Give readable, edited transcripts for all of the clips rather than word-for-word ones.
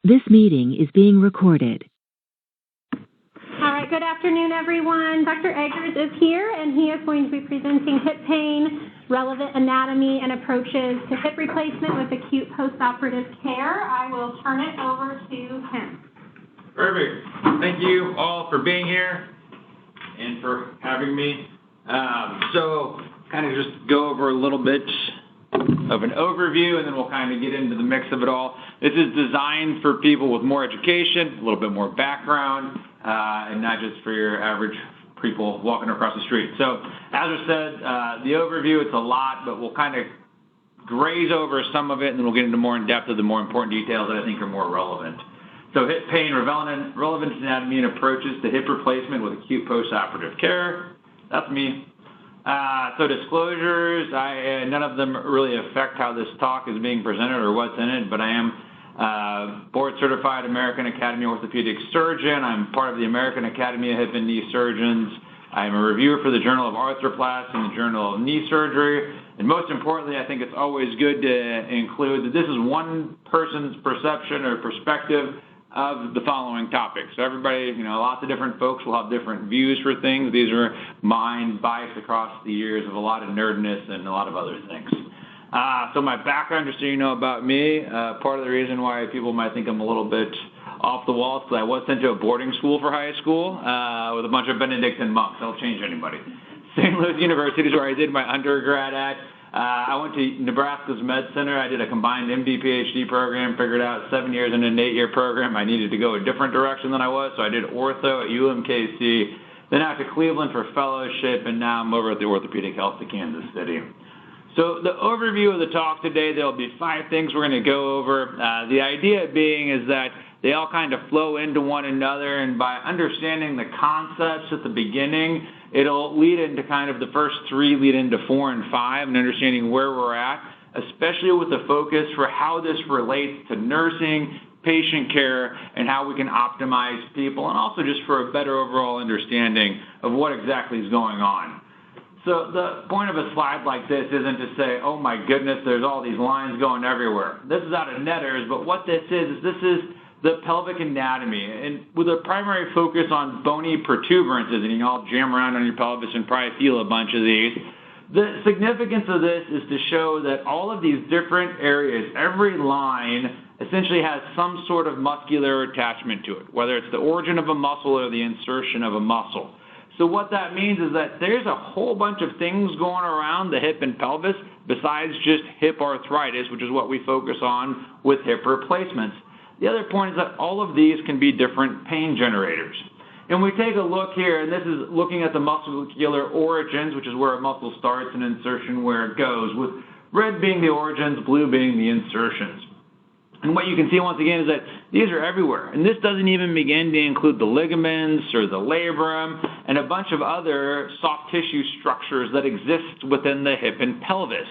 This meeting is being recorded. All right, good afternoon, everyone. Dr. Eggers is here, and he is going to be presenting hip pain, relevant anatomy, and approaches to hip replacement with acute postoperative care. I will turn it over to him. Perfect. Thank you all for being here and for having me. So kind of just go over a little bit of an overview, and then we'll kind of get into the mix of it all. This is designed for people with more education, a little bit more background, and not just for your average people walking across the street. So as I said, the overview, it's a lot, but we'll kind of graze over some of it, and then we'll get into more in depth of the more important details that I think are more relevant. So hip pain, relevant anatomy, and approaches to hip replacement with acute postoperative care. That's me. So disclosures, none of them really affect how this talk is being presented or what's in it, but I am board-certified American Academy Orthopedic Surgeon. I'm part of the American Academy of Hip and Knee Surgeons. I'm a reviewer for the Journal of Arthroplasty and the Journal of Knee Surgery. And most importantly, I think it's always good to include that this is one person's perception or perspective of the following topics. So everybody, lots of different folks will have different views for things. These are mine, biased across the years of a lot of nerdness and a lot of other things. So my background, just so you know about me, part of the reason why people might think I'm a little bit off the wall is because I was sent to a boarding school for high school with a bunch of Benedictine monks. That'll change anybody. St. Louis University is where I did my undergrad at. I went to Nebraska's Med Center. I did a combined MD Ph.D. program, figured out 7 years in an 8-year program I needed to go a different direction than I was, so I did ortho at UMKC, then out to Cleveland for fellowship, and now I'm over at the Orthopedic Health of Kansas City. So the overview of the talk today, there'll be 5 things we're going to go over. The idea being is that they all kind of flow into one another, and by understanding the concepts at the beginning, it'll lead into kind of the first 3 lead into 4 and 5 and understanding where we're at, especially with the focus for how this relates to nursing, patient care, and how we can optimize people, and also just for a better overall understanding of what exactly is going on. So the point of a slide like this isn't to say, oh my goodness, there's all these lines going everywhere. This is out of Netters, but what this is the pelvic anatomy, and with a primary focus on bony protuberances, and you all jam around on your pelvis and probably feel a bunch of these. The significance of this is to show that all of these different areas, every line essentially has some sort of muscular attachment to it, whether it's the origin of a muscle or the insertion of a muscle. So what that means is that there's a whole bunch of things going around the hip and pelvis besides just hip arthritis, which is what we focus on with hip replacements. The other point is that all of these can be different pain generators. And we take a look here, and this is looking at the muscular origins, which is where a muscle starts and insertion where it goes, with red being the origins, blue being the insertions. And what you can see once again is that these are everywhere. And this doesn't even begin to include the ligaments or the labrum and a bunch of other soft tissue structures that exist within the hip and pelvis.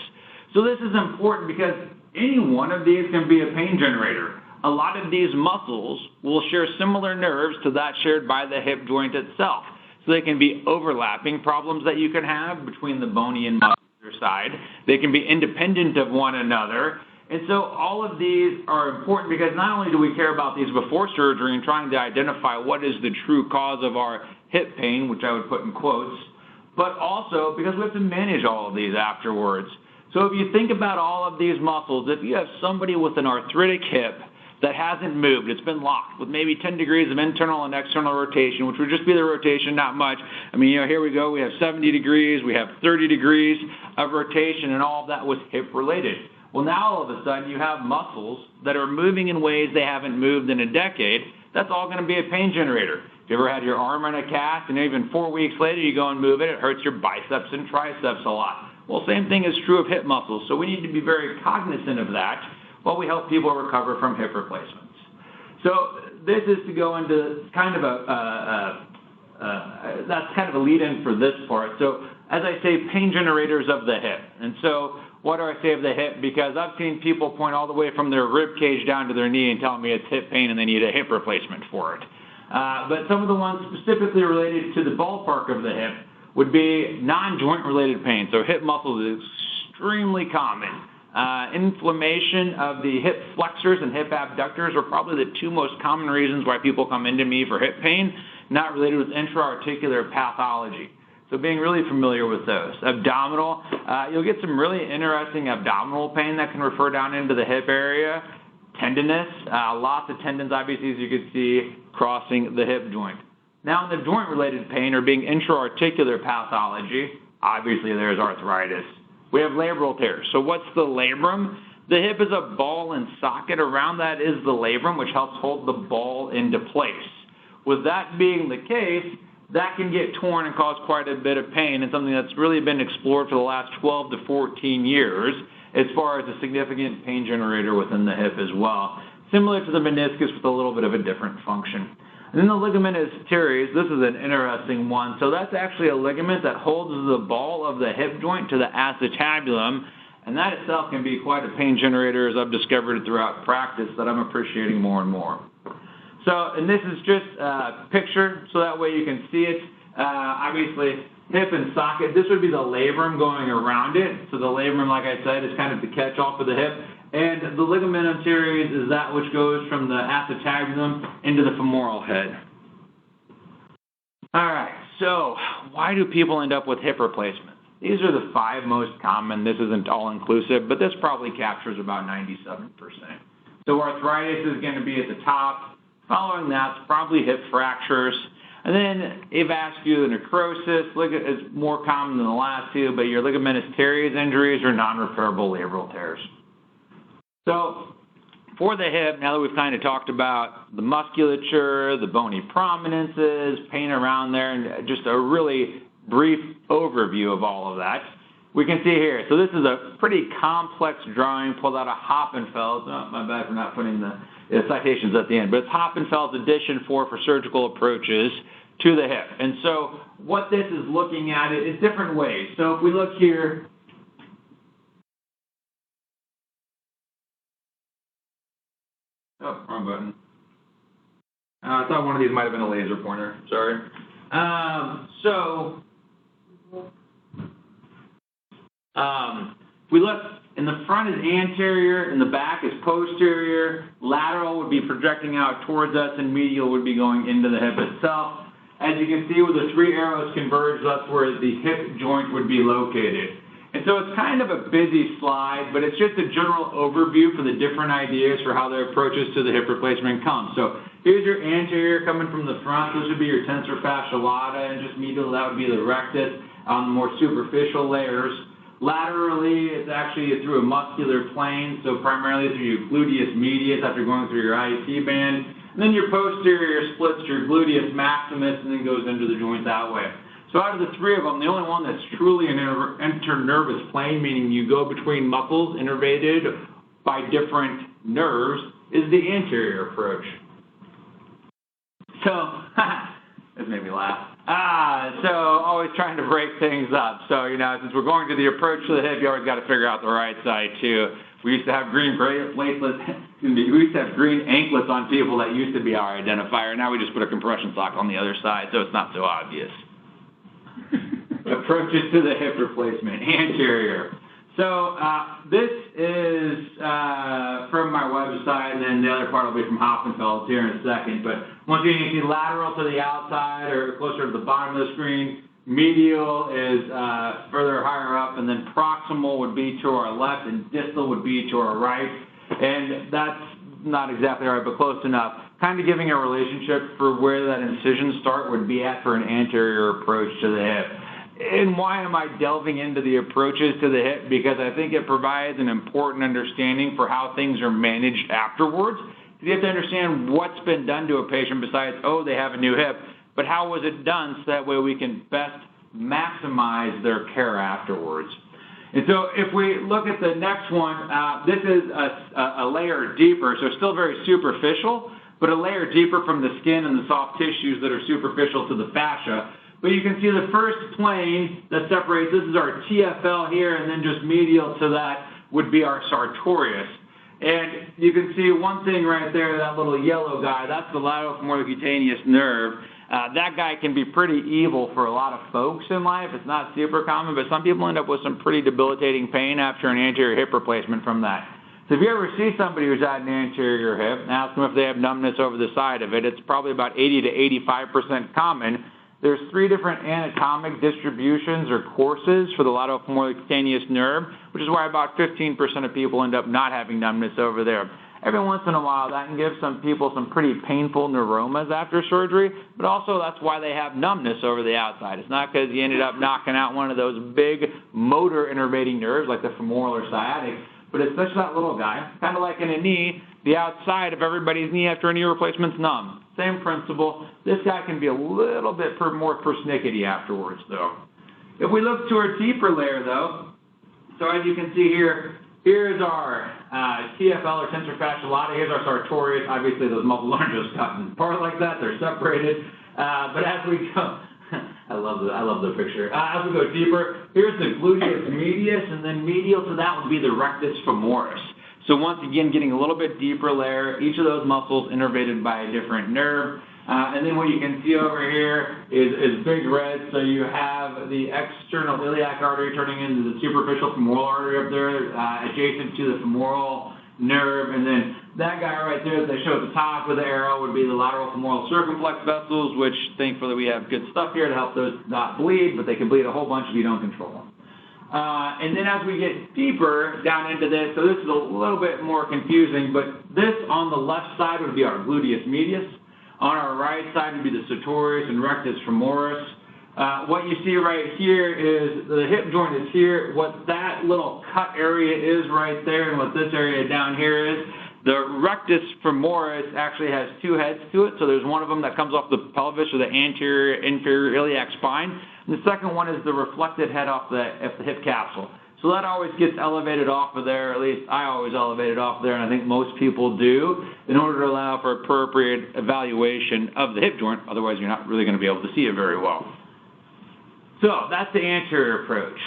So this is important because any one of these can be a pain generator. A lot of these muscles will share similar nerves to that shared by the hip joint itself. So they can be overlapping problems that you can have between the bony and muscular side. They can be independent of one another. And so all of these are important because not only do we care about these before surgery and trying to identify what is the true cause of our hip pain, which I would put in quotes, but also because we have to manage all of these afterwards. So if you think about all of these muscles, if you have somebody with an arthritic hip that hasn't moved, it's been locked with maybe 10 degrees of internal and external rotation, which would just be the rotation, not much. I mean, here we go, we have 70 degrees, we have 30 degrees of rotation, and all of that was hip related. Well, now all of a sudden you have muscles that are moving in ways they haven't moved in a decade. That's all going to be a pain generator. If you ever had your arm in a cast and even 4 weeks later you go and move it, it hurts your biceps and triceps a lot. Well, same thing is true of hip muscles. So we need to be very cognizant of that while we help people recover from hip replacements. So this is to go into kind of that's kind of a lead-in for this part. So as I say, pain generators of the hip. And so what do I say of the hip? Because I've seen people point all the way from their rib cage down to their knee and tell me it's hip pain and they need a hip replacement for it. But some of the ones specifically related to the ballpark of the hip would be non-joint related pain. So hip muscles is extremely common. Inflammation of the hip flexors and hip abductors are probably the two most common reasons why people come into me for hip pain, not related with intra-articular pathology. So being really familiar with those. Abdominal, you'll get some really interesting abdominal pain that can refer down into the hip area. Tenderness, lots of tendons, obviously, as you can see, crossing the hip joint. Now, in the joint-related pain or being intra-articular pathology, obviously there's arthritis. We have labral tears. So what's the labrum? The hip is a ball and socket. Around that is the labrum, which helps hold the ball into place. With that being the case, that can get torn and cause quite a bit of pain, and something that's really been explored for the last 12 to 14 years as far as a significant pain generator within the hip as well, similar to the meniscus with a little bit of a different function. And then the ligamentous teres, this is an interesting one. So that's actually a ligament that holds the ball of the hip joint to the acetabulum, and that itself can be quite a pain generator, as I've discovered throughout practice, that I'm appreciating more and more. So, and this is just a picture, so that way you can see it. Obviously, hip and socket, this would be the labrum going around it. So the labrum, like I said, is kind of the catch-all for the hip. And the ligamentum teres is that which goes from the acetabulum into the femoral head. All right, so why do people end up with hip replacements? These are the 5 most common. This isn't all-inclusive, but this probably captures about 97%. So arthritis is going to be at the top. Following that's probably hip fractures. And then avascular necrosis is more common than the last two, but your ligamentous teres injuries are non-repairable labral tears. So for the hip, now that we've kind of talked about the musculature, the bony prominences, pain around there, and just a really brief overview of all of that, we can see here. So this is a pretty complex drawing pulled out of Hoppenfeld's. Oh, my bad for not putting the citations at the end, but it's Hoppenfeld's edition for surgical approaches to the hip. And so what this is looking at is different ways. So if we look here, oh, wrong button. I thought one of these might have been a laser pointer. Sorry. If we look, in the front is anterior, in the back is posterior, lateral would be projecting out towards us, and medial would be going into the hip itself. As you can see, where the 3 arrows converge, that's where the hip joint would be located. And so it's kind of a busy slide, but it's just a general overview for the different ideas for how their approaches to the hip replacement come. So here's your anterior coming from the front. Those would be your tensor fascia lata, and just medial, that would be the rectus on the more superficial layers. Laterally, it's actually through a muscular plane, so primarily through your gluteus medius after going through your IET band. And then your posterior splits your gluteus maximus and then goes into the joint that way. So out of the 3 of them, the only one that's truly an internervous plane, meaning you go between muscles innervated by different nerves, is the anterior approach. So, this made me laugh. So always trying to break things up. So, since we're going to the approach to the hip, you always got to figure out the right side too. We used to have green bracelets, we used to have green anklets on people that used to be our identifier. Now we just put a compression sock on the other side, so it's not so obvious. Approaches to the hip replacement, anterior. So this is from my website, and then the other part will be from Hoppenfeld's here in a second. But once again, you see lateral to the outside or closer to the bottom of the screen. Medial is further higher up, and then proximal would be to our left, and distal would be to our right. And that's not exactly right, but close enough. Kind of giving a relationship for where that incision start would be at for an anterior approach to the hip. And why am I delving into the approaches to the hip? Because I think it provides an important understanding for how things are managed afterwards. You have to understand what's been done to a patient besides, oh, they have a new hip, but how was it done so that way we can best maximize their care afterwards. And so if we look at the next one, this is a layer deeper, so still very superficial, but a layer deeper from the skin and the soft tissues that are superficial to the fascia. But you can see the first plane that separates, this is our TFL here, and then just medial to that would be our sartorius. And you can see one thing right there, that little yellow guy, that's the lateral femoral cutaneous nerve. That guy can be pretty evil for a lot of folks in life. It's not super common, but some people end up with some pretty debilitating pain after an anterior hip replacement from that. So if you ever see somebody who's had an anterior hip, ask them if they have numbness over the side of it. It's probably about 80 to 85% common. There's 3 different anatomic distributions or courses for the lateral-femoral cutaneous nerve, which is why about 15% of people end up not having numbness over there. Every once in a while, that can give some people some pretty painful neuromas after surgery, but also that's why they have numbness over the outside. It's not because you ended up knocking out one of those big motor innervating nerves like the femoral or sciatic, but it's just that little guy, kind of like in a knee. The outside of everybody's knee after a knee replacement's numb. Same principle. This guy can be a little bit more persnickety afterwards, though. If we look to our deeper layer, though, so as you can see here, here's our TFL or tensor fascia lata. Here's our sartorius. Obviously, those muscles aren't just cut apart like that. They're separated. But as we go, I love the picture. As we go deeper, here's the gluteus medius, and then medial to that would be the rectus femoris. So once again, getting a little bit deeper layer, each of those muscles innervated by a different nerve. And then what you can see over here is big red. So you have the external iliac artery turning into the superficial femoral artery up there, adjacent to the femoral nerve. And then that guy right there that they show at the top with the arrow would be the lateral femoral circumflex vessels, which thankfully we have good stuff here to help those not bleed, but they can bleed a whole bunch if you don't control them. And then as we get deeper down into this, so this is a little bit more confusing, but this on the left side would be our gluteus medius. On our right side would be the sartorius and rectus femoris. What you see right here is the hip joint is here. What that little cut area is right there and what this area down here is, the rectus femoris actually has 2 heads to it. So there's one of them that comes off the pelvis or the anterior inferior iliac spine. And the second one is the reflected head off the hip capsule. So that always gets elevated off of there, at least I always elevate it off there, and I think most people do, in order to allow for appropriate evaluation of the hip joint. Otherwise, you're not really going to be able to see it very well. So that's the anterior approach.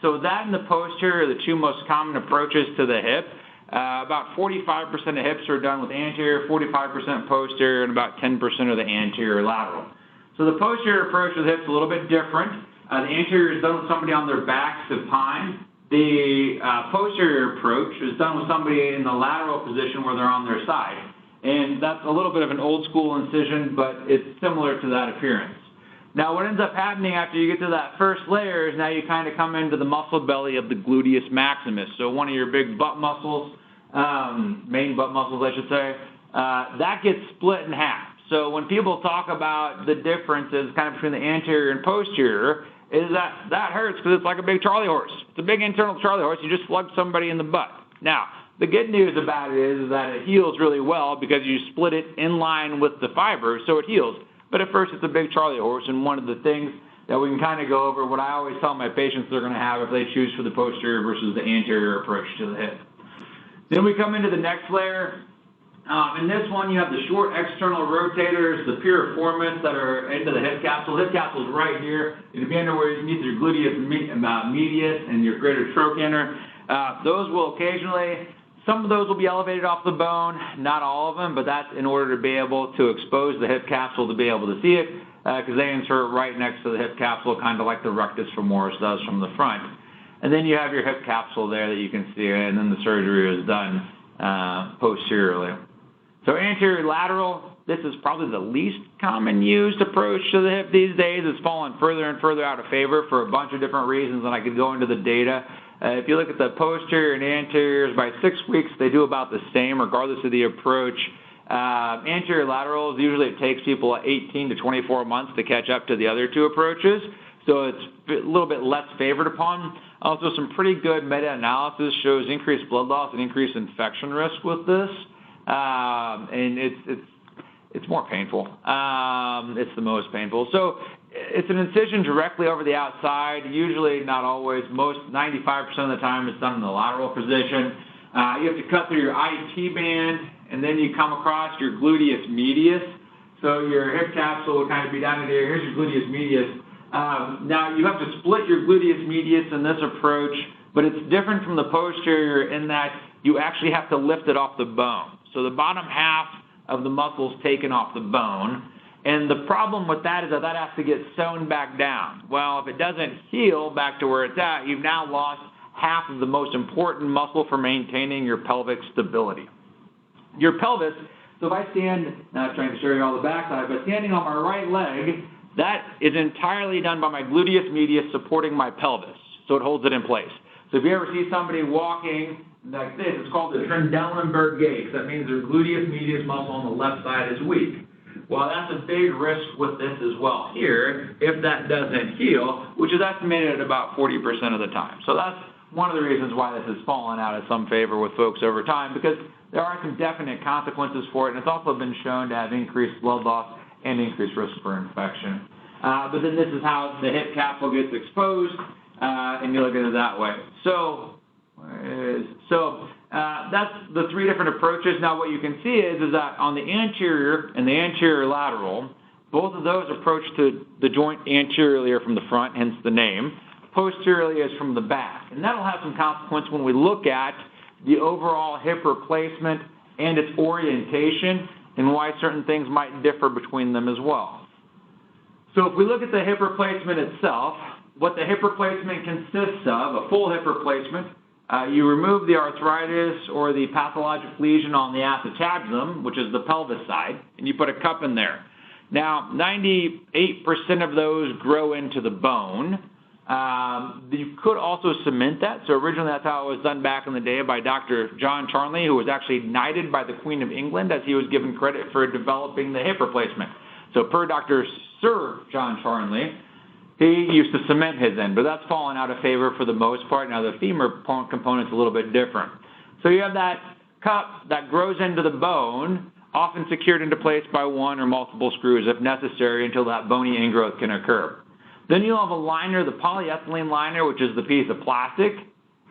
So that and the posterior are the 2 most common approaches to the hip. About 45% of hips are done with anterior, 45% posterior, and about 10% of the anterior lateral. So the posterior approach to the hip is a little bit different. The anterior is done with somebody on their back supine. The posterior approach is done with somebody in the lateral position where they're on their side. And that's a little bit of an old school incision, but it's similar to that appearance. Now what ends up happening after you get to that first layer is now you kind of come into the muscle belly of the gluteus maximus. So one of your big butt muscles, main butt muscles I should say, that gets split in half. So when people talk about the differences kind of between the anterior and posterior, is that hurts because it's like a big Charlie horse. It's a big internal Charlie horse. You just slugged somebody in the butt. Now, the good news about it is that it heals really well because you split it in line with the fiber, so it heals. But at first, it's a big Charlie horse, and one of the things that we can kind of go over, what I always tell my patients they're going to have if they choose for the posterior versus the anterior approach to the hip. Then we come into the next layer. In this one, you have the short external rotators, the piriformis that are into the hip capsule. The hip capsule is right here. It'll be under where you meet your gluteus medius and your greater trochanter. Those will occasionally, some of those will be elevated off the bone, not all of them, but that's in order to be able to expose the hip capsule to be able to see it, because they insert right next to the hip capsule, kind of like the rectus femoris does from the front. And then you have your hip capsule there that you can see, and then the surgery is done posteriorly. So anterior lateral, this is probably the least common used approach to the hip these days. It's fallen further and further out of favor for a bunch of different reasons, and I could go into the data. If you look at the posterior and anteriors, by 6 weeks, they do about the same, regardless of the approach. Anterior laterals, usually it takes people 18 to 24 months to catch up to the other 2 approaches, so it's a little bit less favored upon. Also, some pretty good meta-analysis shows increased blood loss and increased infection risk with this. And it's more painful. It's the most painful. So it's an incision directly over the outside. Usually, not always. Most 95% of the time, it's done in the lateral position. You have to cut through your IT band, and then you come across your gluteus medius. So your hip capsule will kind of be down in here. Here's your gluteus medius. Now you have to split your gluteus medius in this approach, but it's different from the posterior in that you actually have to lift it off the bone. So the bottom half of the muscle is taken off the bone, And the problem with that is that has to get sewn back down. Well, if it doesn't heal back to where it's at, you've now lost half of the most important muscle for maintaining your pelvic stability. Your pelvis, so if I stand, now I'm trying to show you all the backside, but standing on my right leg, that is entirely done by my gluteus medius supporting my pelvis, so it holds it in place. So if you ever see somebody walking like this, it's called the Trendelenburg gait. That means their gluteus medius muscle on the left side is weak. Well, that's a big risk with this as well here, if that doesn't heal, which is estimated at about 40% of the time. So that's one of the reasons why this has fallen out of some favor with folks over time, because there are some definite consequences for it, and it's also been shown to have increased blood loss and increased risk for infection. But then this is how the hip capsule gets exposed, and you look at it that way. So that's the three different approaches. Now what you can see is that on the anterior and the anterior lateral, both of those approach to the joint anteriorly from the front, hence the name. Posteriorly is from the back. And that'll have some consequence when we look at the overall hip replacement and its orientation and why certain things might differ between them as well. So if we look at the hip replacement itself, what the hip replacement consists of, a full hip replacement, you remove the arthritis or the pathologic lesion on the acetabulum, which is the pelvis side, and you put a cup in there. Now, 98% of those grow into the bone. You could also cement that. So originally that's how it was done back in the day by Dr. John Charnley, who was actually knighted by the Queen of England as he was given credit for developing the hip replacement. So per Dr. Sir John Charnley, he used to cement his end, but that's fallen out of favor for the most part. Now the femur component's a little bit different. So you have that cup that grows into the bone, often secured into place by one or multiple screws if necessary until that bony ingrowth can occur. Then you'll have a liner, the polyethylene liner, which is the piece of plastic.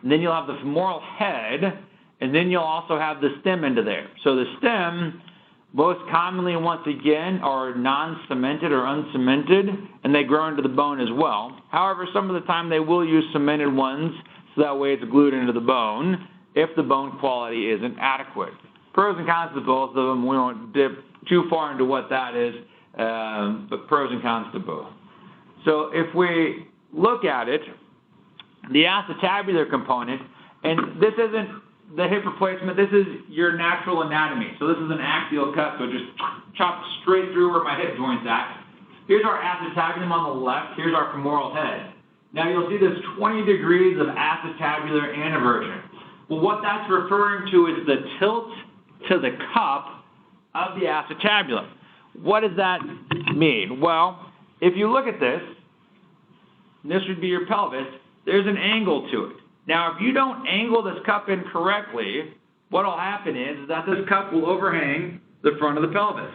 And then you'll have the femoral head, and then you'll also have the stem into there. So the stem, most commonly, once again, are non-cemented or uncemented, and they grow into the bone as well. However, some of the time they will use cemented ones, so that way it's glued into the bone if the bone quality isn't adequate. Pros and cons to both of them. We won't dip too far into what that is, but pros and cons to both. So if we look at it, the acetabular component, and this isn't the hip replacement, this is your natural anatomy. So this is an axial cut, so just chop straight through where my hip joint's at. Here's our acetabulum on the left, here's our femoral head. Now you'll see this 20 degrees of acetabular aneversion. Well, what that's referring to is the tilt to the cup of the acetabulum. What does that mean? Well, if you look at this, this would be your pelvis, there's an angle to it. Now, if you don't angle this cup in correctly, what will happen is that this cup will overhang the front of the pelvis.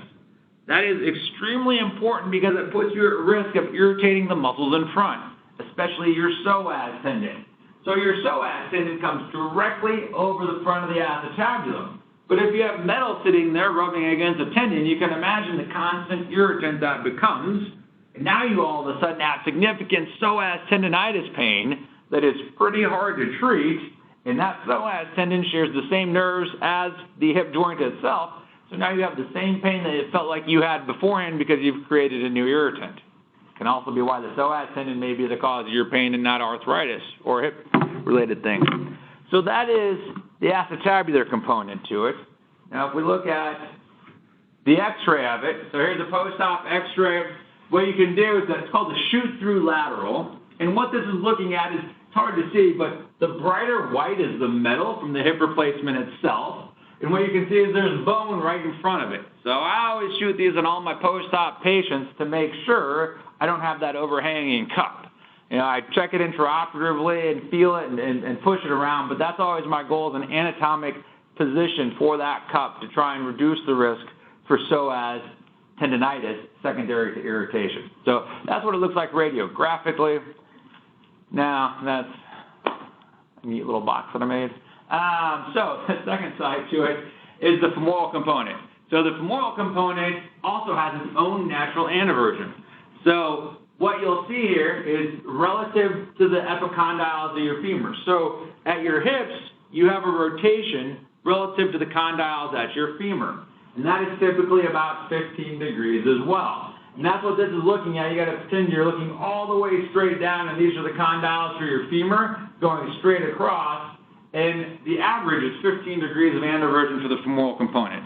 That is extremely important because it puts you at risk of irritating the muscles in front, especially your psoas tendon. So your psoas tendon comes directly over the front of the acetabulum. But if you have metal sitting there rubbing against a tendon, you can imagine the constant irritant that becomes. And now you all of a sudden have significant psoas tendinitis pain that is pretty hard to treat, and that psoas tendon shares the same nerves as the hip joint itself, so now you have the same pain that it felt like you had beforehand because you've created a new irritant. It can also be why the psoas tendon may be the cause of your pain and not arthritis or hip-related things. So that is the acetabular component to it. Now if we look at the x-ray of it, so here's a post-op x-ray. What you can do is that it's called the shoot-through lateral, and what this is looking at is, it's hard to see, but the brighter white is the metal from the hip replacement itself, and what you can see is there's bone right in front of it. So I always shoot these on all my post-op patients to make sure I don't have that overhanging cup. You know, I check it intraoperatively and feel it and push it around, but that's always my goal is an anatomic position for that cup to try and reduce the risk for psoas tendinitis secondary to irritation. So that's what it looks like radiographically. Now, that's a neat little box that I made. So the second side to it is the femoral component. So the femoral component also has its own natural aneversion. So what you'll see here is relative to the epicondyles of your femur. So at your hips, you have a rotation relative to the condyles at your femur. and that is typically about 15 degrees as well. And that's what this is looking at. You got to pretend you're looking all the way straight down, and these are the condyles for your femur going straight across, and the average is 15 degrees of anteversion for the femoral component.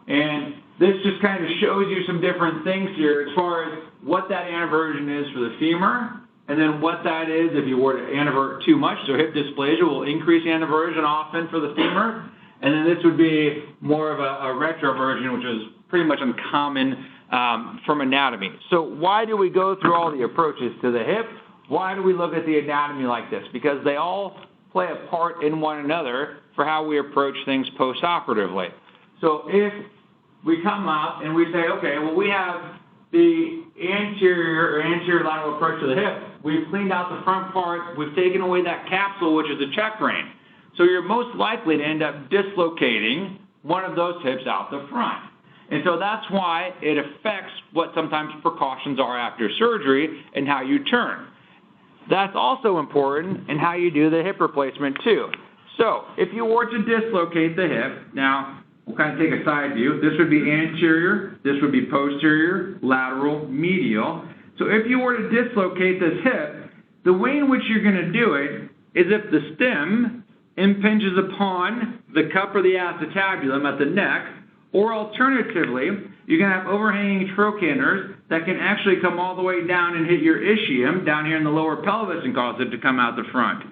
And this just kind of shows you some different things here as far as what that anteversion is for the femur, and then what that is if you were to antivert too much. So hip dysplasia will increase anteversion often for the femur, and then this would be more of a retroversion, which is pretty much uncommon from anatomy. So why do we go through all the approaches to the hip? Why do we look at the anatomy like this? Because they all play a part in one another for how we approach things post-operatively. So if we come up and we say, okay, well, we have the anterior or anterior lateral approach to the hip. We've cleaned out the front part. We've taken away that capsule, which is a check rein. So you're most likely to end up dislocating one of those hips out the front. And so that's why it affects what sometimes precautions are after surgery and how you turn. That's also important in how you do the hip replacement too. So if you were to dislocate the hip, now we'll kind of take a side view. This would be anterior, this would be posterior, lateral, medial. So if you were to dislocate this hip, the way in which you're going to do it is if the stem impinges upon the cup or the acetabulum at the neck, or alternatively, you're going to have overhanging trochanters that can actually come all the way down and hit your ischium down here in the lower pelvis and cause it to come out the front.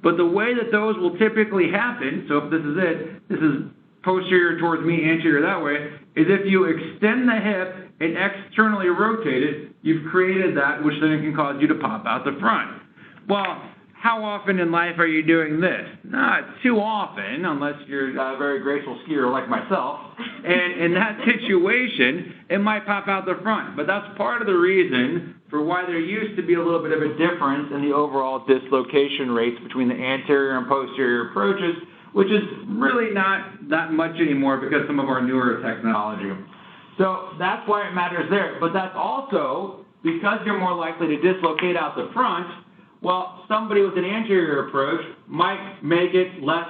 But the way that those will typically happen, so if this is it, this is posterior towards me, anterior that way, is if you extend the hip and externally rotate it, you've created that, which then can cause you to pop out the front. Well, how often in life are you doing this? Not too often, unless you're a very graceful skier like myself. And in that situation, it might pop out the front. But that's part of the reason for why there used to be a little bit of a difference in the overall dislocation rates between the anterior and posterior approaches, which is really not that much anymore because some of our newer technology. So that's why it matters there. But that's also because you're more likely to dislocate out the front. Well, somebody with an anterior approach might make it less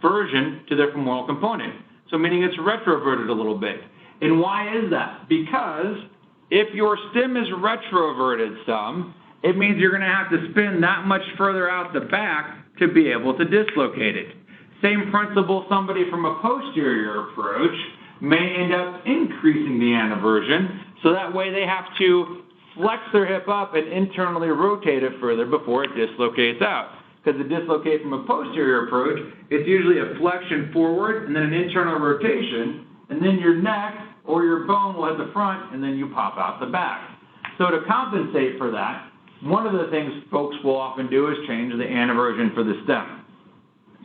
version to their femoral component, so meaning it's retroverted a little bit. And why is that? Because if your stem is retroverted some, it means you're going to have to spin that much further out the back to be able to dislocate it. Same principle, somebody from a posterior approach may end up increasing the anteversion, so that way they have to flex their hip up and internally rotate it further before it dislocates out. Because it dislocates from a posterior approach, it's usually a flexion forward and then an internal rotation, and then your neck or your bone will hit the front and then you pop out the back. So to compensate for that, one of the things folks will often do is change the anteversion for the stem.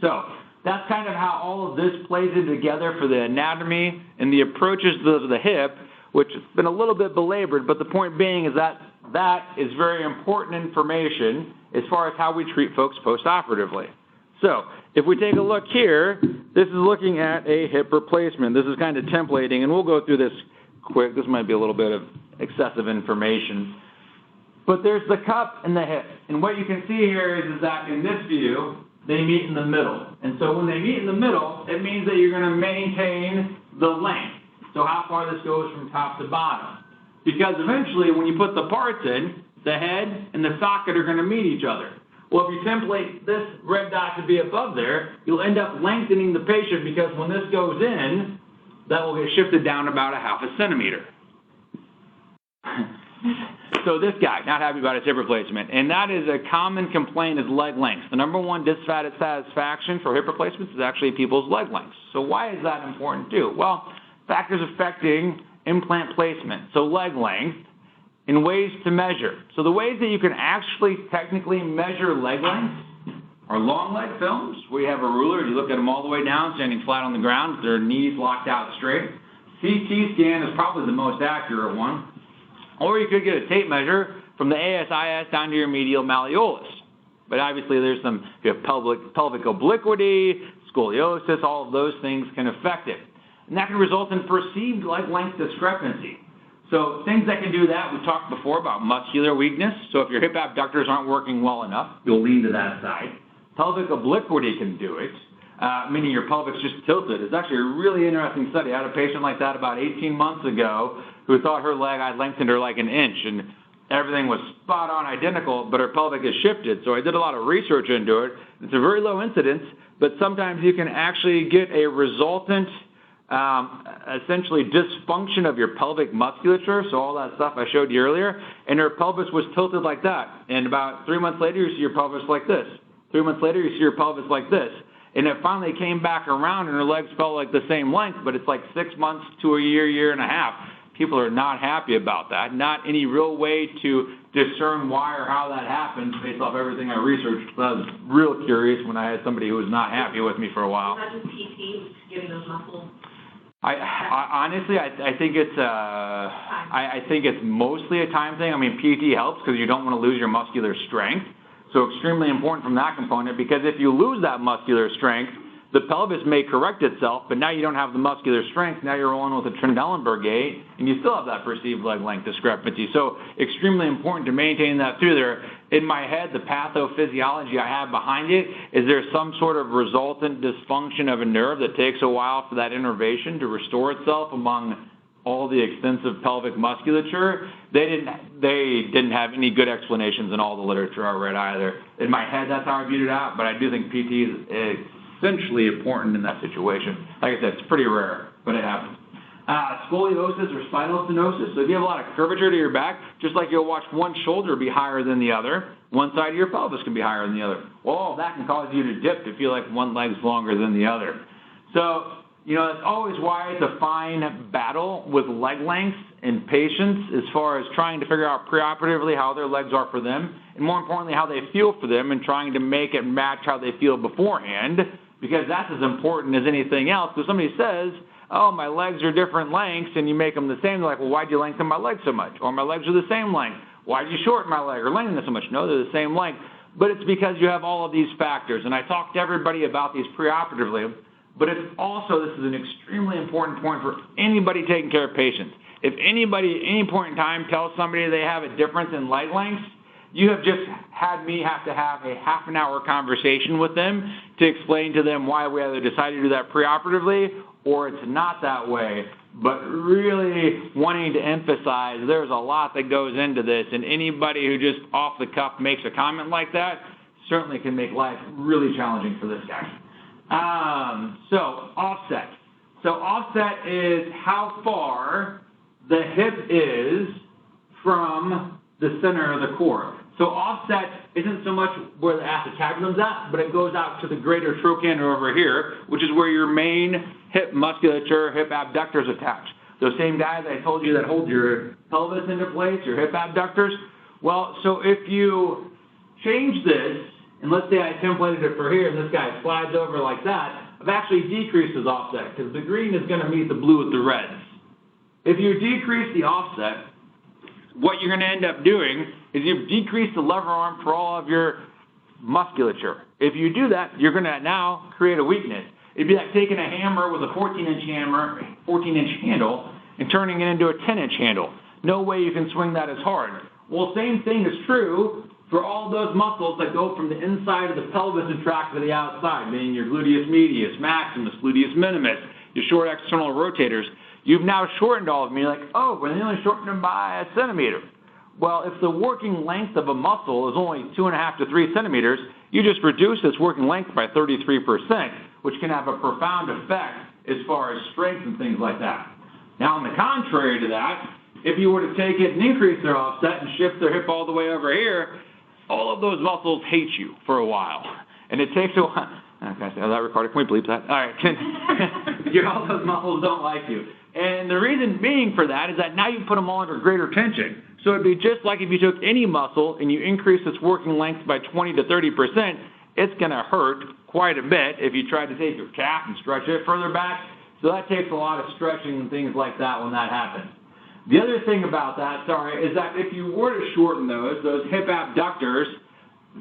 So that's kind of how all of this plays in together for the anatomy and the approaches to the hip, which has been a little bit belabored, but the point being is that that is very important information as far as how we treat folks post-operatively. So if we take a look here, this is looking at a hip replacement. This is kind of templating, and we'll go through this quick. This might be a little bit of excessive information. But there's the cup and the hip. And what you can see here is that in this view, they meet in the middle. And so when they meet in the middle, it means that you're going to maintain the length. So how far this goes from top to bottom. Because eventually, when you put the parts in, the head and the socket are going to meet each other. Well, if you template this red dot to be above there, you'll end up lengthening the patient because when this goes in, that will get shifted down about 1/2 centimeter. So this guy, not happy about his hip replacement. And that is a common complaint is leg length. The number one dissatisfaction for hip replacements is actually people's leg lengths. So why is that important too? Well, factors affecting implant placement, so leg length, and ways to measure. So the ways that you can actually technically measure leg length are long leg films, where you have a ruler, you look at them all the way down, standing flat on the ground, with their knees locked out straight. CT scan is probably the most accurate one. Or you could get a tape measure from the ASIS down to your medial malleolus. But obviously there's some, you have pelvic obliquity, scoliosis, all of those things can affect it. And that can result in perceived leg length discrepancy. So things that can do that, we talked before about muscular weakness. So if your hip abductors aren't working well enough, you'll lean to that side. Pelvic obliquity can do it. meaning your pelvic's just tilted. It's actually a really interesting study. I had a patient like that about 18 months ago who thought her leg, I'd lengthened her like an inch, and everything was spot on identical, but her pelvic is shifted. So I did a lot of research into it. It's a very low incidence, but sometimes you can actually get a resultant, essentially dysfunction of your pelvic musculature, so all that stuff I showed you earlier, and her pelvis was tilted like that. And about 3 months later, you see your pelvis like this. 3 months later, you see your pelvis like this. And it finally came back around, and her legs felt like the same length, but it's like 6 months to a year, year and a half. People are not happy about that. Not any real way to discern why or how that happened based off everything I researched. So I was real curious when I had somebody who was not happy with me for a while. Is that just PT, getting those muscles? I honestly, I think it's I think it's mostly a time thing. I mean, PT helps because you don't want to lose your muscular strength. So extremely important from that component, because if you lose that muscular strength, the pelvis may correct itself, but now you don't have the muscular strength. Now you're rolling with a Trendelenburg gait, and you still have that perceived leg length discrepancy. So extremely important to maintain that through there. In my head, the pathophysiology I have behind it is there some sort of resultant dysfunction of a nerve that takes a while for that innervation to restore itself among all the extensive pelvic musculature. They didn't have any good explanations in all the literature I read either. In my head, that's how I viewed it out, but I do think PT is essentially important in that situation. Like I said, it's pretty rare, but it happens. Scoliosis or spinal stenosis. So if you have a lot of curvature to your back, just like you'll watch one shoulder be higher than the other, one side of your pelvis can be higher than the other. Well, all of that can cause you to dip to feel like one leg's longer than the other. So, that's always why it's a fine battle with leg lengths in patients as far as trying to figure out preoperatively how their legs are for them, and more importantly, how they feel for them, and trying to make it match how they feel beforehand, because that's as important as anything else. If somebody says, oh, my legs are different lengths, and you make them the same, they're like, well, why'd you lengthen my legs so much? Or my legs are the same length. Why'd you shorten my leg or lengthen it so much? No, they're the same length. But it's because you have all of these factors, and I talk to everybody about these preoperatively, but it's also, this is an extremely important point for anybody taking care of patients. If anybody at any point in time tells somebody they have a difference in leg lengths, you have just had me have to have a half an hour conversation with them to explain to them why we either decided to do that preoperatively or it's not that way. But really wanting to emphasize there's a lot that goes into this, and anybody who just off the cuff makes a comment like that certainly can make life really challenging for this guy. So offset. So offset is how far the hip is from the center of the core. So offset isn't so much where the acetabulum's at, but it goes out to the greater trochanter over here, which is where your main hip musculature, hip abductors attach. Those same guys I told you that hold your pelvis into place, your hip abductors. Well, so if you change this, and let's say I templated it for here, and this guy slides over like that, I've actually decreased his offset, because the green is going to meet the blue with the reds. If you decrease the offset, what you're going to end up doing is you've decreased the lever arm for all of your musculature. If you do that, you're going to now create a weakness. It'd be like taking a hammer with a 14-inch handle, and turning it into a 10-inch handle. No way you can swing that as hard. Well, same thing is true for all those muscles that go from the inside of the pelvis and tract to the outside, meaning your gluteus medius, maximus, gluteus minimus, your short external rotators. You've now shortened all of them. You're like, oh, but they only shortened them by a centimeter. Well, if the working length of a muscle is only 2.5 to 3 centimeters, you just reduce its working length by 33%, which can have a profound effect as far as strength and things like that. Now, on the contrary to that, if you were to take it and increase their offset and shift their hip all the way over here, all of those muscles hate you for a while. And it takes a while. Okay, is that recorded? Can we bleep that? All right. All those muscles don't like you. And the reason being for that is that now you put them all under greater tension. So it'd be just like if you took any muscle and you increase its working length by 20 to 30%, it's going to hurt quite a bit if you try to take your calf and stretch it further back. So that takes a lot of stretching and things like that when that happens. The other thing about that, is that if you were to shorten those hip abductors,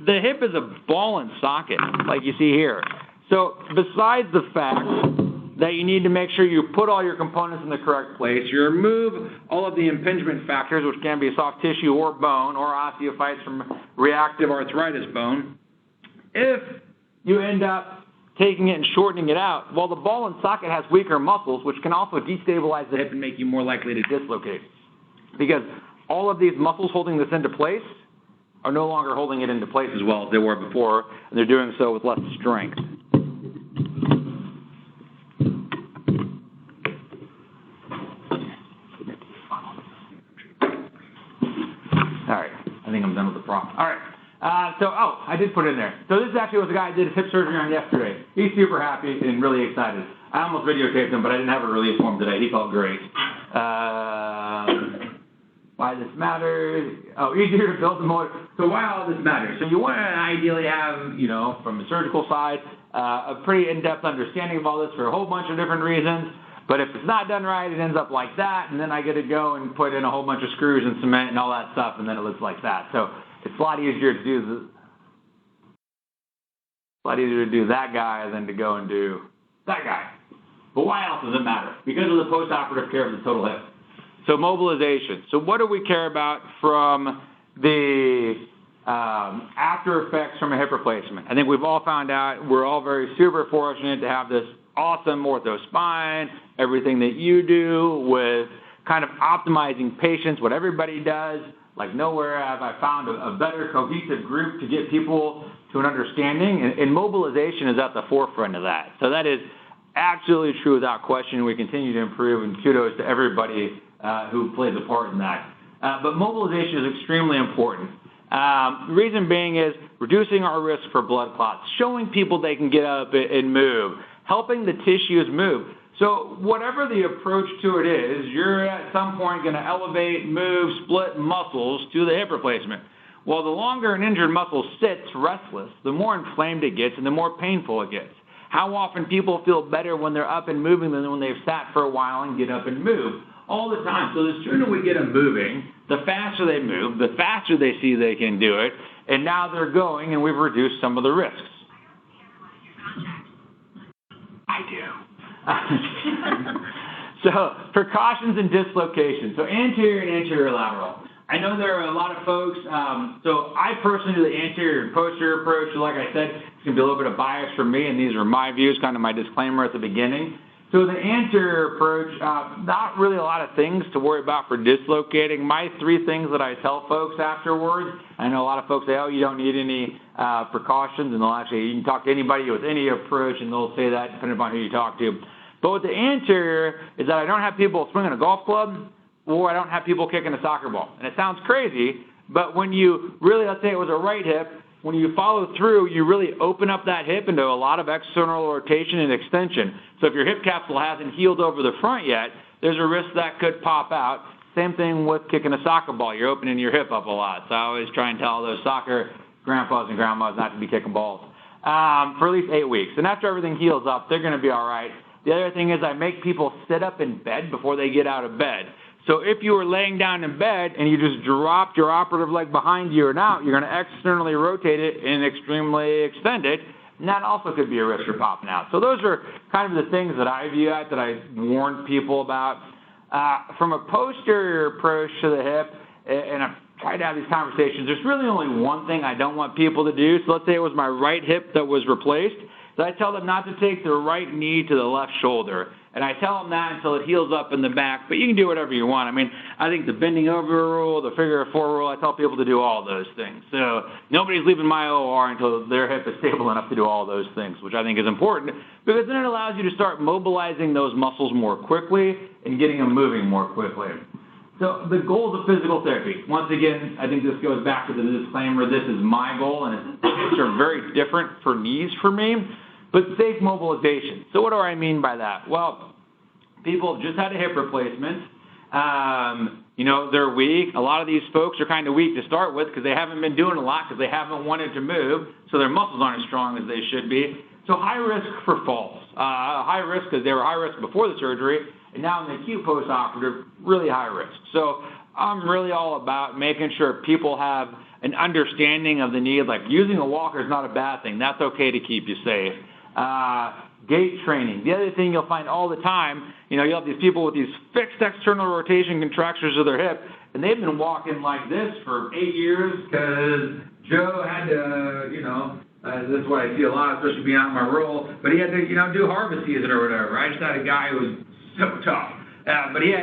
the hip is a ball and socket, like you see here. So besides the fact that you need to make sure you put all your components in the correct place, you remove all of the impingement factors, which can be soft tissue or bone, or osteophytes from reactive arthritis bone. If you end up taking it and shortening it out, while the ball and socket has weaker muscles, which can also destabilize the hip and make you more likely to dislocate. Because all of these muscles holding this into place are no longer holding it into place as well as they were before, and they're doing so with less strength. All right, I think I'm done with the prop. All right. I did put it in there. So this actually was the guy I did his hip surgery on yesterday. He's super happy and really excited. I almost videotaped him, but I didn't have a release for him today. He felt great. Why this matters? Oh, easier to build the motor. So why all this matters? So you want to ideally have, from the surgical side, a pretty in-depth understanding of all this for a whole bunch of different reasons. But if it's not done right, it ends up like that, and then I get to go and put in a whole bunch of screws and cement and all that stuff, and then it looks like that. So it's a lot easier to do that guy than to go and do that guy. But why else does it matter? Because of the postoperative care of the total hip. So mobilization. So what do we care about from the after effects from a hip replacement? I think we've all found out we're all very super fortunate to have this awesome ortho spine, everything that you do with kind of optimizing patients, what everybody does. Like nowhere have I found a better cohesive group to get people to an understanding, and mobilization is at the forefront of that. So that is absolutely true without question. We continue to improve, and kudos to everybody who plays a part in that. But mobilization is extremely important. The reason being is reducing our risk for blood clots, showing people they can get up and move, helping the tissues move. So whatever the approach to it is, you're at some point going to elevate, move, split muscles to the hip replacement. Well, the longer an injured muscle sits restless, the more inflamed it gets and the more painful it gets. How often people feel better when they're up and moving than when they've sat for a while and get up and move? All the time. So the sooner we get them moving, the faster they move, the faster they see they can do it, and now they're going and we've reduced some of the risks. I do. So precautions and dislocation. So anterior and anterior lateral. I know there are a lot of folks, so I personally do the anterior and posterior approach. So like I said, it's going to be a little bit of bias from me, and these are my views, kind of my disclaimer at the beginning. So the anterior approach, not really a lot of things to worry about for dislocating. My 3 things that I tell folks afterwards, I know a lot of folks say, oh, you don't need any precautions, and they'll actually, you can talk to anybody with any approach, and they'll say that depending upon who you talk to. But with the anterior is that I don't have people swinging a golf club, or I don't have people kicking a soccer ball. And it sounds crazy, but when you really, let's say it was a right hip, when you follow through, you really open up that hip into a lot of external rotation and extension. So if your hip capsule hasn't healed over the front yet, there's a risk that could pop out. Same thing with kicking a soccer ball. You're opening your hip up a lot. So I always try and tell those soccer grandpas and grandmas not to be kicking balls for at least 8 weeks. And after everything heals up, they're going to be all right. The other thing is I make people sit up in bed before they get out of bed. So if you were laying down in bed and you just dropped your operative leg behind you and out, you're going to externally rotate it and extremely extend it, and that also could be a risk for popping out. So those are kind of the things that I view that I warn people about. From a posterior approach to the hip, and I've tried to have these conversations, there's really only one thing I don't want people to do. So let's say it was my right hip that was replaced. So I tell them not to take the right knee to the left shoulder. And I tell them that until it heals up in the back, but you can do whatever you want. I mean, I think the bending over rule, the figure of 4 rule, I tell people to do all those things. So nobody's leaving my OR until their hip is stable enough to do all those things, which I think is important, because then it allows you to start mobilizing those muscles more quickly and getting them moving more quickly. So the goals of physical therapy. Once again, I think this goes back to the disclaimer. This is my goal, and it's are very different for knees for me. But safe mobilization. So what do I mean by that? Well, people have just had a hip replacement. They're weak. A lot of these folks are kind of weak to start with because they haven't been doing a lot because they haven't wanted to move, so their muscles aren't as strong as they should be. So high risk for falls. High risk because they were high risk before the surgery, and now in the acute postoperative, really high risk. So I'm really all about making sure people have an understanding of the need. Like using a walker is not a bad thing. That's okay to keep you safe. Gait training. The other thing you'll find all the time, you'll have these people with these fixed external rotation contractures of their hip, and they've been walking like this for 8 years because Joe had to, This is what I see a lot, especially being out in my role. But he had to, do harvest season or whatever. I just had a guy who was so tough. But he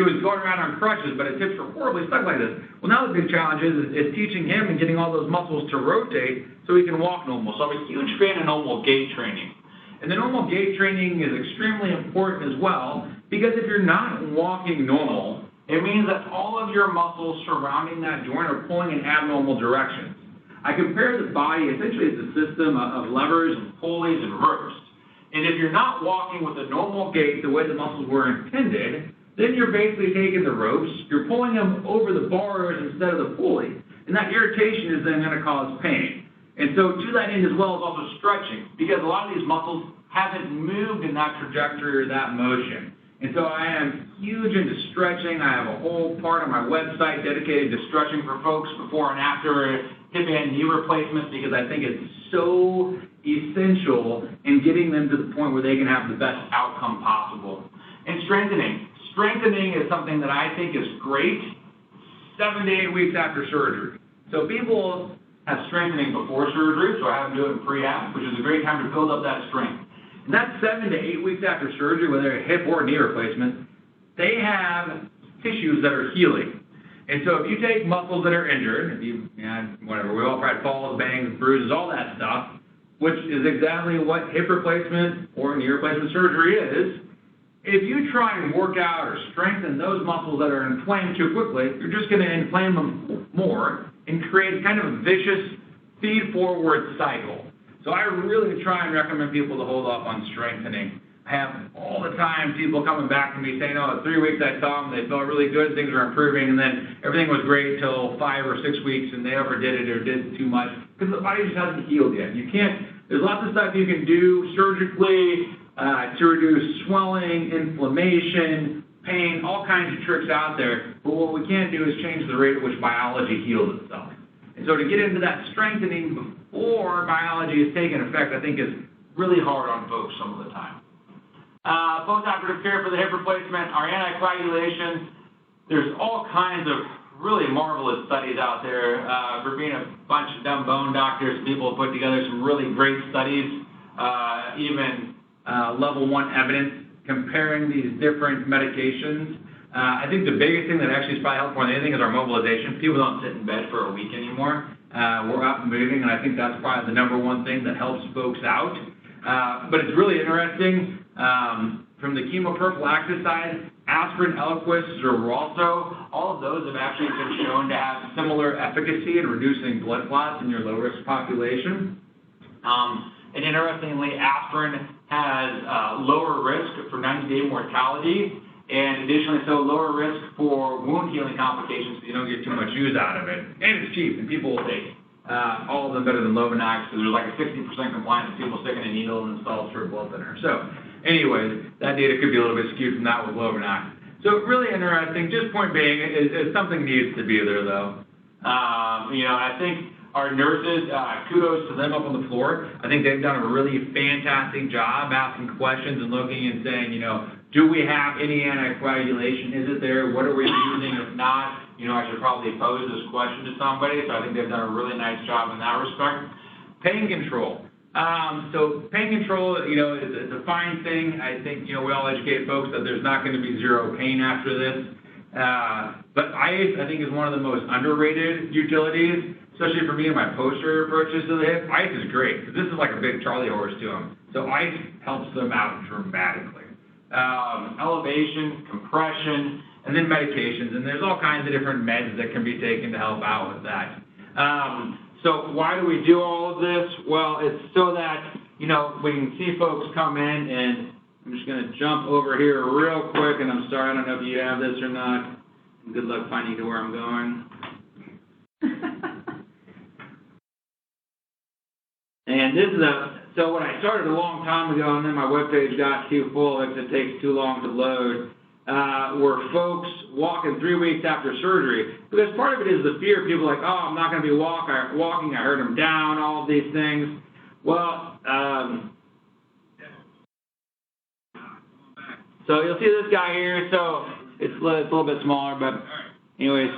was going around on crutches, but his hips were horribly stuck like this. Well, now the big challenge is teaching him and getting all those muscles to rotate so he can walk normal. So I'm a huge fan of normal gait training. And the normal gait training is extremely important as well, because if you're not walking normal, it means that all of your muscles surrounding that joint are pulling in abnormal directions. I compare the body essentially as a system of levers and pulleys and ropes. And if you're not walking with a normal gait the way the muscles were intended, then you're basically taking the ropes, you're pulling them over the bars instead of the pulley, and that irritation is then going to cause pain. And so to that end as well is also stretching, because a lot of these muscles haven't moved in that trajectory or that motion. And so I am huge into stretching. I have a whole part of my website dedicated to stretching for folks before and after hip and knee replacements, because I think it's so essential in getting them to the point where they can have the best outcome possible. And strengthening. Strengthening is something that I think is great 7 to 8 weeks after surgery. So people have strengthening before surgery, so I have them do it in pre-op, which is a great time to build up that strength. And that's 7 to 8 weeks after surgery, whether a hip or knee replacement, they have tissues that are healing. And so if you take muscles that are injured, whatever, we all had falls, bangs, bruises, all that stuff, which is exactly what hip replacement or knee replacement surgery is. If you try and work out or strengthen those muscles that are inflamed too quickly, you're just going to inflame them more and create kind of a vicious feed-forward cycle. So I really try and recommend people to hold off on strengthening. I have all the time people coming back to me saying, oh, 3 weeks I saw them, they felt really good, things were improving, and then everything was great till 5 or 6 weeks, and they overdid it or did too much, because the body just hasn't healed yet. You can't, there's lots of stuff you can do surgically to reduce swelling, inflammation, pain, all kinds of tricks out there, but what we can't do is change the rate at which biology heals itself. And so to get into that strengthening before biology has taken effect, I think is really hard on folks some of the time. Postoperative care for the hip replacement, our anticoagulation, there's all kinds of really marvelous studies out there. For being a bunch of dumb bone doctors, people have put together some really great studies, even level 1 evidence comparing these different medications. I think the biggest thing that actually is probably helpful more than anything is our mobilization. People don't sit in bed for a week anymore. We're up and moving, and I think that's probably the number one thing that helps folks out. But it's really interesting. From the chemoprophylaxis side, aspirin, Eliquis, Xarelto, all of those have actually been shown to have similar efficacy in reducing blood clots in your low-risk population. And interestingly, aspirin has lower risk for 90-day mortality, and additionally so lower risk for wound healing complications, so you don't get too much use out of it. And it's cheap, and people will take all of them better than Lovenox, because there's like a 60% compliance of people sticking a needle and installs for a blood thinner. So anyways, that data could be a little bit skewed from that with Lovenox. So really interesting, just point being, is something needs to be there though. I think our nurses, kudos to them up on the floor. I think they've done a really fantastic job asking questions and looking and saying, do we have any anticoagulation? Is it there? What are we using? If not, I should probably pose this question to somebody. So I think they've done a really nice job in that respect. Pain control. So pain control, it's a fine thing. I think, we all educate folks that there's not going to be zero pain after this. But ICE, I think, is one of the most underrated utilities, especially for me and my posterior approaches to the hip. ICE is great, because this is like a big Charlie horse to them. So ICE helps them out dramatically. Elevation, compression, and then medications. And there's all kinds of different meds that can be taken to help out with that. So why do we do all of this? Well, it's so that, we can see folks come in, and I'm just going to jump over here real quick, and I'm sorry, I don't know if you have this or not. Good luck finding to where I'm going. And this is so when I started a long time ago, and then my webpage got too full, it takes too long to load, were folks walking 3 weeks after surgery. Because part of it is the fear. People are like, oh, I'm not going to be walking, I hurt them down, all of these things. Well, so you'll see this guy here. So it's a little bit smaller, but anyways,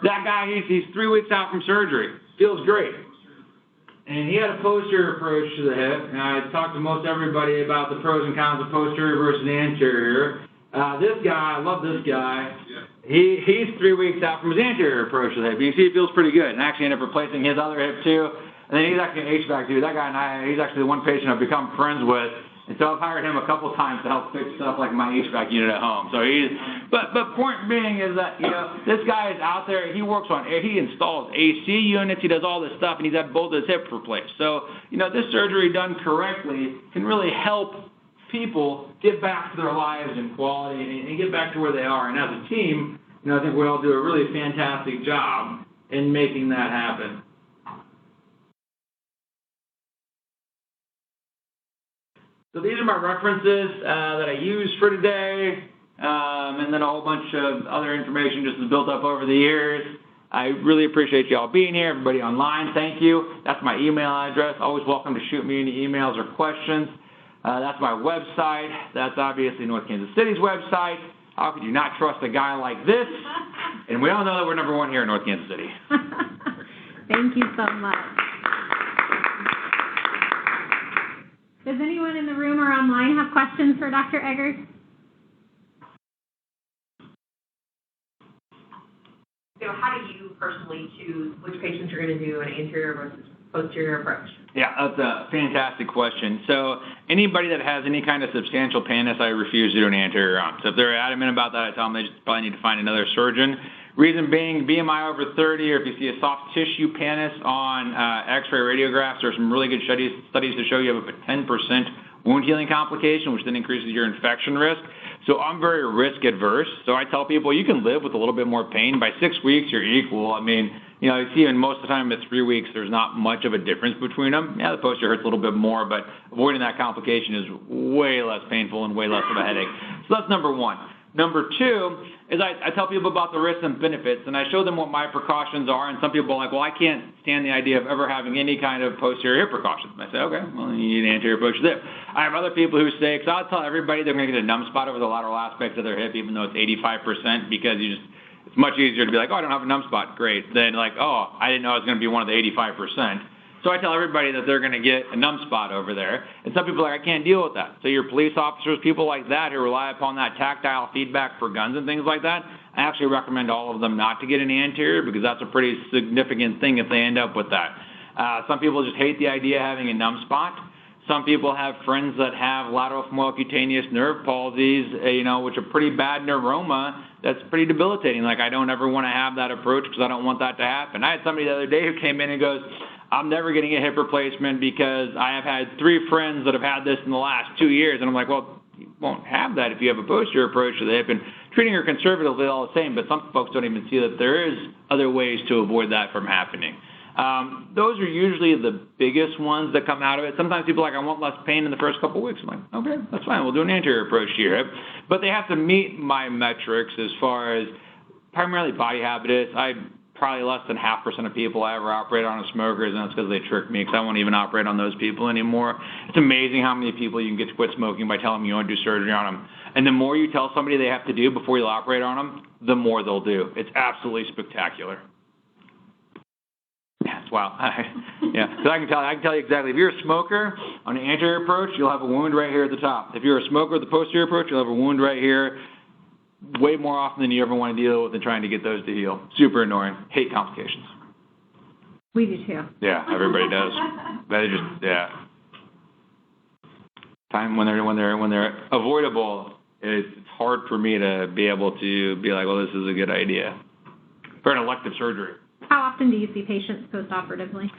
that guy, he's 3 weeks out from surgery. Feels great. and he had a posterior approach to the hip, and I talked to most everybody about the pros and cons of posterior versus anterior. This guy, I love this guy. Yeah. He's 3 weeks out from his anterior approach to the hip. You can see he feels pretty good, and actually ended up replacing his other hip too. And then he's actually an HVAC dude. That guy and I, he's actually the one patient I've become friends with. And so I've hired him a couple times to help fix stuff like my HVAC unit at home. So but point being is that, this guy is out there, he installs AC units, he does all this stuff, and he's had both his hips replaced. So, this surgery done correctly can really help people get back to their lives and quality and get back to where they are. And as a team, I think we all do a really fantastic job in making that happen. So these are my references that I use for today, and then a whole bunch of other information just is built up over the years. I really appreciate you all being here, everybody online, thank you. That's my email address. Always welcome to shoot me any emails or questions. That's my website. That's obviously North Kansas City's website. How could you not trust a guy like this? And we all know that we're #1 here in North Kansas City. Thank you so much. Does anyone in the room or online have questions for Dr. Eggers? So how do you personally choose which patients you're going to do an anterior versus posterior approach? Yeah, that's a fantastic question. So anybody that has any kind of substantial pannus, I refuse to do an anterior on. So if they're adamant about that, I tell them they just probably need to find another surgeon. Reason being, BMI over 30, or if you see a soft tissue pannus on X-ray radiographs, there are some really good studies to show you have a 10% wound healing complication, which then increases your infection risk. So I'm very risk adverse. So I tell people you can live with a little bit more pain. By 6 weeks, you're equal. I mean, you see, and most of the time at 3 weeks, there's not much of a difference between them. Yeah, the posterior hurts a little bit more, but avoiding that complication is way less painful and way less of a headache. So that's number one. Number two is I tell people about the risks and benefits, and I show them what my precautions are, and some people are like, well, I can't stand the idea of ever having any kind of posterior hip precautions. And I say, okay, well, you need an anterior approach to the hip. I have other people who say, because I'll tell everybody they're going to get a numb spot over the lateral aspects of their hip, even though it's 85%, because it's much easier to be like, oh, I don't have a numb spot, great, than like, oh, I didn't know I was going to be one of the 85%. So I tell everybody that they're going to get a numb spot over there. And some people are like, I can't deal with that. So your police officers, people like that who rely upon that tactile feedback for guns and things like that, I actually recommend all of them not to get an anterior because that's a pretty significant thing if they end up with that. Some people just hate the idea of having a numb spot. Some people have friends that have lateral femoral cutaneous nerve palsies, which are pretty bad neuroma. That's pretty debilitating. Like, I don't ever want to have that approach because I don't want that to happen. I had somebody the other day who came in and goes, I'm never getting a hip replacement because I have had 3 friends that have had this in the last 2 years. And I'm like, well, you won't have that if you have a posterior approach to the hip. And treating her conservatively all the same, but some folks don't even see that there is other ways to avoid that from happening. Those are usually the biggest ones that come out of it. Sometimes people are like, I want less pain in the first couple of weeks. I'm like, okay, that's fine. We'll do an anterior approach to your hip. But they have to meet my metrics as far as primarily body habitus. Probably less than 0.5% of people I ever operate on are smokers, and that's because they tricked me because I won't even operate on those people anymore. It's amazing how many people you can get to quit smoking by telling them you want to do surgery on them. And the more you tell somebody they have to do before you'll operate on them, the more they'll do. It's absolutely spectacular. Yeah, it's wild. Yeah, because I can tell you exactly. If you're a smoker on the anterior approach, you'll have a wound right here at the top. If you're a smoker with the posterior approach, you'll have a wound right here. Way more often than you ever want to deal with and trying to get those to heal. Super annoying. Hate complications. We do too. Yeah, everybody does. That is just, yeah. Time when they're avoidable, it's hard for me to be able to be like, well, this is a good idea for an elective surgery. How often do you see patients post-operatively?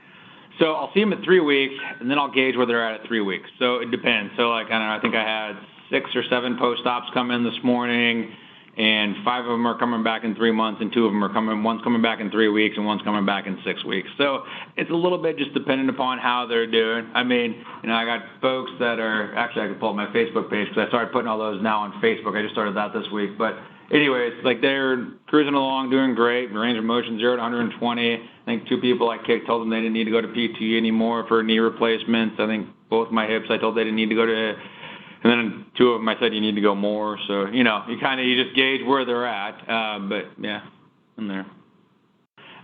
So I'll see them at 3 weeks, and then I'll gauge where they're at 3 weeks. So it depends. So like, I don't know, I think I had 6 or 7 post-ops come in this morning, and 5 of them are coming back in 3 months, and 2 of them are one's coming back in 3 weeks, and one's coming back in 6 weeks. So it's a little bit just dependent upon how they're doing. I mean, I got folks that are, actually I can pull up my Facebook page because I started putting all those now on Facebook. I just started that this week. But anyways, like they're cruising along, doing great. Range of motion 0 to 120. I think 2 people I kicked told them they didn't need to go to PT anymore for knee replacements. I think both my hips I told they didn't need to go to. And then 2 of them, I said you need to go more. So, you just gauge where they're at. But, yeah, in there.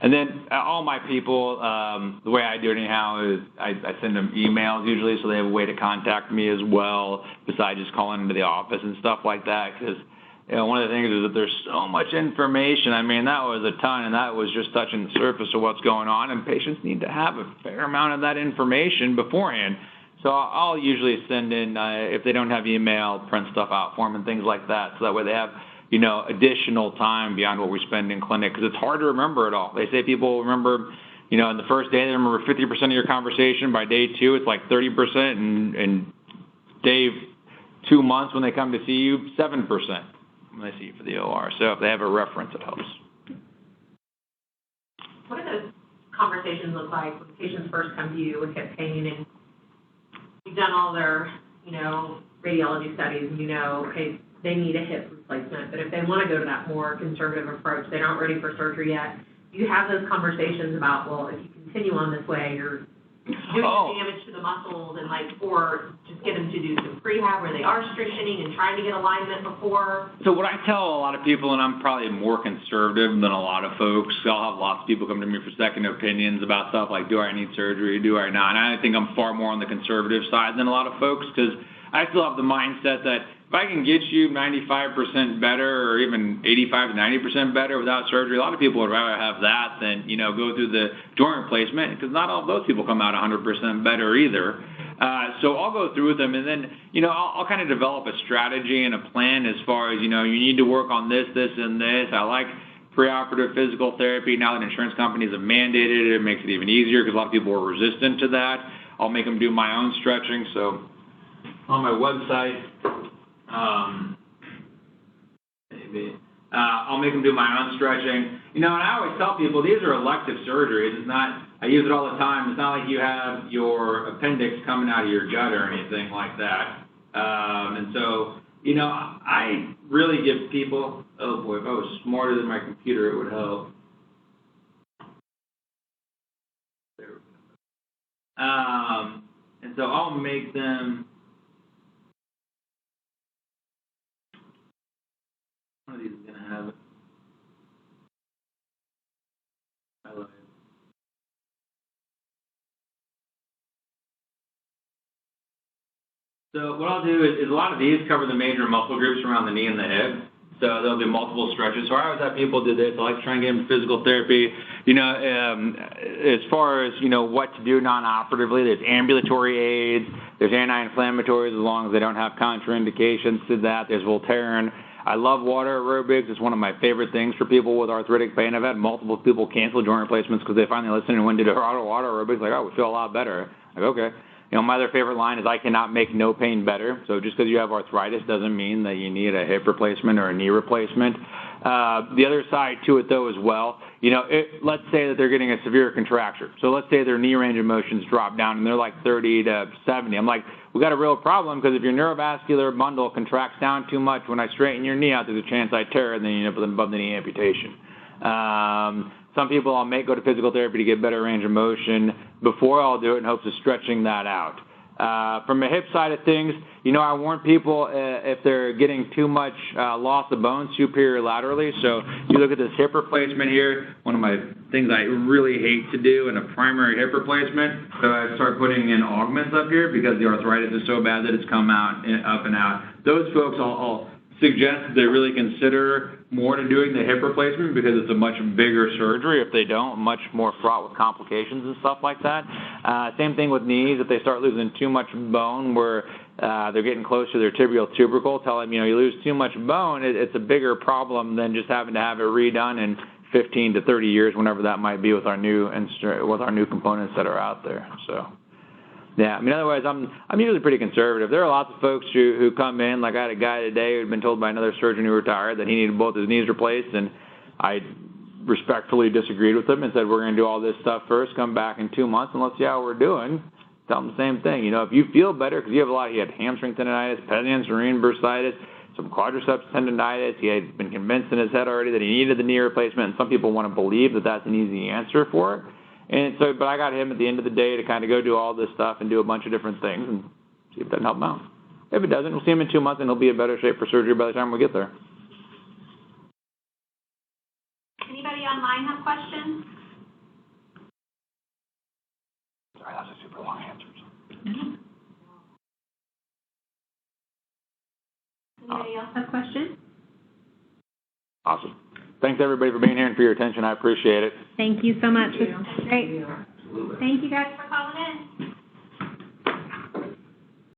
And then all my people, the way I do it anyhow is I send them emails usually, so they have a way to contact me as well, besides just calling into the office and stuff like that. Because one of the things is that there's so much information. I mean, that was a ton, and that was just touching the surface of what's going on. And patients need to have a fair amount of that information beforehand. So I'll usually send in, if they don't have email, print stuff out for them and things like that, so that way they have, additional time beyond what we spend in clinic, because it's hard to remember it all. They say people remember, in the first day, they remember 50% of your conversation. By day 2, it's like 30%, and day 2 months when they come to see you, 7% when they see you for the OR. So if they have a reference, it helps. What do those conversations look like when patients first come to you with hip pain and you've done all their, radiology studies and okay, they need a hip replacement, but if they want to go to that more conservative approach, they're not ready for surgery yet, you have those conversations about, well, if you continue on this way, you're doing damage to the muscles and or just get them to do some prehab where they are strengthening and trying to get alignment before. So what I tell a lot of people, and I'm probably more conservative than a lot of folks, I'll have lots of people come to me for second opinions about stuff like, do I need surgery, do I not? And I think I'm far more on the conservative side than a lot of folks, because I still have the mindset that if I can get you 95% better or even 85 to 90% better without surgery, a lot of people would rather have that than, go through the joint replacement, because not all of those people come out 100% better either. So I'll go through with them, and then, I'll kind of develop a strategy and a plan as far as, you need to work on this, this, and this. I like preoperative physical therapy. Now that insurance companies have mandated it, it makes it even easier because a lot of people are resistant to that. I'll make them do my own stretching. So on my website, I'll make them do my own stretching. And I always tell people these are elective surgeries. It's not, I use it all the time. It's not like you have your appendix coming out of your gut or anything like that. And so, I really give people, oh boy, if I was smarter than my computer, it would help. And so I'll make them, one of these is going to have it. I love it. So what I'll do is a lot of these cover the major muscle groups around the knee and the hip. So there'll be multiple stretches. So I always have people do this. I like to try and get them physical therapy. As far as, what to do non-operatively, there's ambulatory aids, there's anti-inflammatories as long as they don't have contraindications to that. There's Voltaren. I love water aerobics. It's one of my favorite things for people with arthritic pain. I've had multiple people cancel joint replacements because they finally listened and went to water aerobics. Like, oh, we feel a lot better. Like, okay. My other favorite line is I cannot make no pain better. So just because you have arthritis doesn't mean that you need a hip replacement or a knee replacement. The other side to it, though, as well, let's say that they're getting a severe contracture. So let's say their knee range of motions drop down and they're like 30 to 70. I'm like, we got a real problem because if your neurovascular bundle contracts down too much, when I straighten your knee out, there's a chance I tear it and then you end up with an above the knee amputation. Some people I'll make go to physical therapy to get better range of motion before I'll do it in hopes of stretching that out. From a hip side of things, I warn people if they're getting too much loss of bone superior laterally. So you look at this hip replacement here, one of my things I really hate to do in a primary hip replacement. So I start putting in augments up here because the arthritis is so bad that it's come out up and out. Those folks I'll suggest that they really consider more to doing the hip replacement because it's a much bigger surgery. If they don't, much more fraught with complications and stuff like that. Same thing with knees. If they start losing too much bone where they're getting close to their tibial tubercle, tell them, you lose too much bone, it's a bigger problem than just having to have it redone in 15 to 30 years, whenever that might be with our new components that are out there. So. Yeah, otherwise, I'm usually pretty conservative. There are lots of folks who come in, like I had a guy today who'd been told by another surgeon who retired that he needed both his knees replaced, and I respectfully disagreed with him and said, we're going to do all this stuff first, come back in 2 months, and let's see how we're doing. Tell him the same thing. If you feel better, because he had hamstring tendonitis, pedian serine bursitis, some quadriceps tendonitis, he had been convinced in his head already that he needed the knee replacement, and some people want to believe that that's an easy answer for it. And so, but I got him at the end of the day to kind of go do all this stuff and do a bunch of different things and see if it doesn't help him out. If it doesn't, we'll see him in 2 months and he'll be in better shape for surgery by the time we get there. Anybody online have questions? Anybody else have questions? Awesome. Thanks, everybody, for being here and for your attention. I appreciate it. Thank you so much. Thank you. Great. Absolutely. Thank you guys for calling in.